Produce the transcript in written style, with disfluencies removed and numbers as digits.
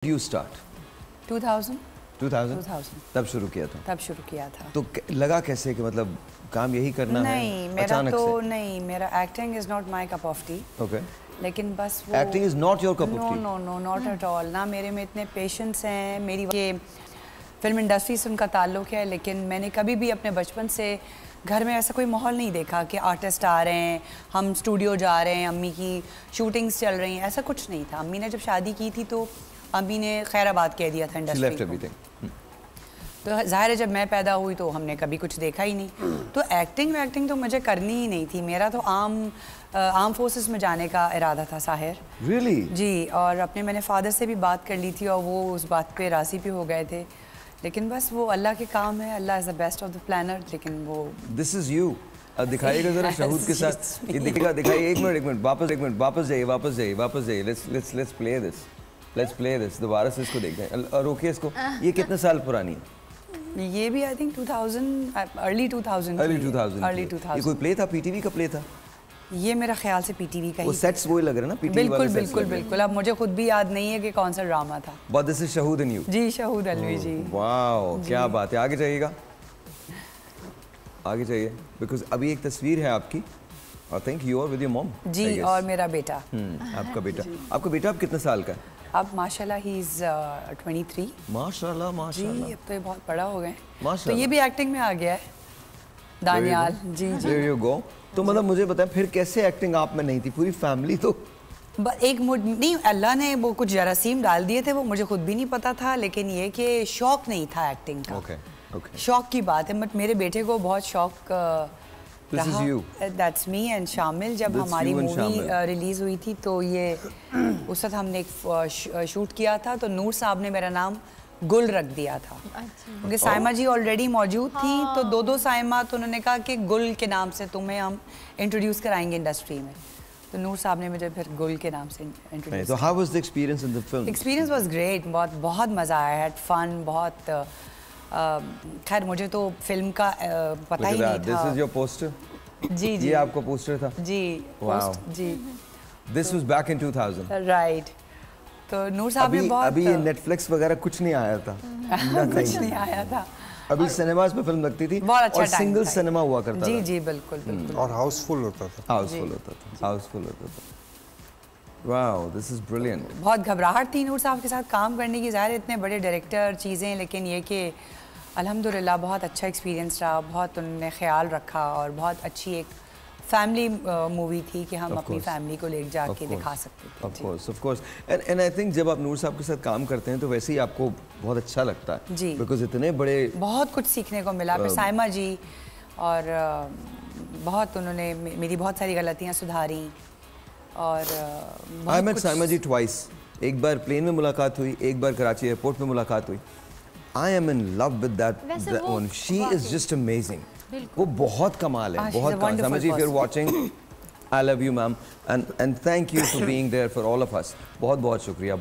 You start 2000 तब शुरू किया था तो लगा कैसे कि मतलब काम यही करना नहीं, है मेरा अचानक तो से? नहीं, मेरा acting is not my cup of tea. Okay, लेकिन बस वो acting is not your cup of tea? No no not at all. ना मेरे में इतने पेशेंस हैं, मेरी ये फिल्म इंडस्ट्री से उनका ताल्लुक है, लेकिन मैंने कभी भी अपने बचपन से घर में ऐसा कोई माहौल नहीं देखा कि आर्टिस्ट आ रहे हैं, हम स्टूडियो जा रहे हैं, अम्मी की शूटिंग्स चल रही हैं, ऐसा कुछ नहीं था। अम्मी ने जब शादी की थी तो अम्मी ने खैराबाद कह दिया था इंडस्ट्री को। तो ज़ाहिर है जब मैं पैदा हुई तो हमने कभी कुछ देखा ही नहीं। तो एक्टिंग तो मुझे करनी ही नहीं थी। मेरा तो आर्म फोर्सेस में जाने का इरादा था साहिर। Really? जी, और अपने मैंने फादर से भी बात कर ली थी और वो उस बात पे राज़ी भी हो गए थे, लेकिन बस वो अल्लाह के काम है, अल्लाह is the best of the planner. लेकिन वो दिस इज यू। अब दिखाइएगा जरा शहूद के साथ, ये दिखाइए। एक मिनट वापस जाइए। लेट्स प्ले दिस दोबारा से इसको देखते हैं और रोकिए इसको। ये कितने साल पुरानी है? ये भी आई थिंक 2000 अर्ली 2000। ये कोई प्ले था? पीटीवी का प्ले था? ये मेरा ख्याल से पीटीवी का ही। वो सेट्स वही लग रहे हैं ना पीटीवी वाले सेट्स? बिल्कुल। अब मुझे खुद भी याद नहीं है कि कौन सा ड्रामा था। But this is Shahood and you. जी, शहूद अलवी जी। वाओ, क्या बात है। आगे जाइएगा, आगे जाइए, बिकॉज अभी एक तस्वीर है आपकी, I think you are with your mom. जी, और मेरा बेटा। आपका बेटा अब कितने साल का है? अब माशाल्लाह ही इज 23। माशाल्लाह जी, अब तो ये बहुत बड़ा हो गए। माशाल्लाह। तो ये भी एक्टिंग में आ गया है, दानियाल जी। There you go। तो मतलब मुझे बताएं फिर कैसे एक्टिंग आप में नहीं थी? पूरी फैमिली तो एक नहीं, अल्लाह ने वो कुछ जरासीम डाल दिए थे, वो मुझे खुद भी नहीं पता था, लेकिन ये कि शौक नहीं था एक्टिंग का। ओके। शौक की बात है, बट मेरे बेटे को बहुत शौक रहा। दैट्स मी एंड शामिल। जब हमारी मूवी रिलीज हुई थी तो ये उस वक्त हमने एक शूट किया था, तो नूर साहब ने मेरा नाम गुल रख दिया था, क्योंकि साइमा जी ऑलरेडी मौजूद थी। तो दो साइमा, तो उन्होंने कहा कि गुल के नाम से तुम्हें हम इंट्रोड्यूस कराएंगे इंडस्ट्री में। तो नूर साहब ने मुझे फिर गुल के नाम से इंट्रोड्यूस। तो how was the experience in the film? Experience was great, बहुत मज़ा आया, हैड फन बहुत। खैर मुझे तो फिल्म का पता ही नहीं था। This is your poster? जी, ये आपका पोस्टर था? जी, जी। This was back in 2000, right. तो नूर साहब ने बहुत अभी ये नेटफ्लिक्स वगैरह कुछ नहीं आया था। कुछ नहीं आया था। अभी सिनेमास पे फिल्म लगती थी, बहुत अच्छा, और सिंगल सिनेमा हुआ करता था। जी, बिल्कुल। और हाउसफुल होता था। Wow, this is brilliant. बहुत घबराहट थी नूर साहब के साथ काम करने की, ज़ाहिर इतने बड़े डायरेक्टर चीज़ें, लेकिन ये कि अल्हम्दुलिल्लाह बहुत अच्छा एक्सपीरियंस रहा, बहुत उन्होंने ख्याल रखा, और बहुत अच्छी एक फैमिली मूवी थी कि हम अपनी फैमिली को ले जाके दिखा सकते थे। Of course. And I think जब आप नूर साहब के साथ काम करते हैं तो वैसे ही आपको बहुत अच्छा लगता है जी, बिकॉज इतने बड़े, बहुत कुछ सीखने को मिला। फिर साइमा जी और बहुत उन्होंने मेरी बहुत सारी गलतियाँ सुधारी। और I met Saima ji twice. एक बार प्लेन में मुलाकात हुई, एक बार कराची एयरपोर्ट में मुलाकात हुई। I am in love with that one. She is just amazing. वो बहुत कमाल है, बहुत कमाल। Saima ji, if you are watching, I love you ma'am, and thank you for being there for all of us. बहुत शुक्रिया।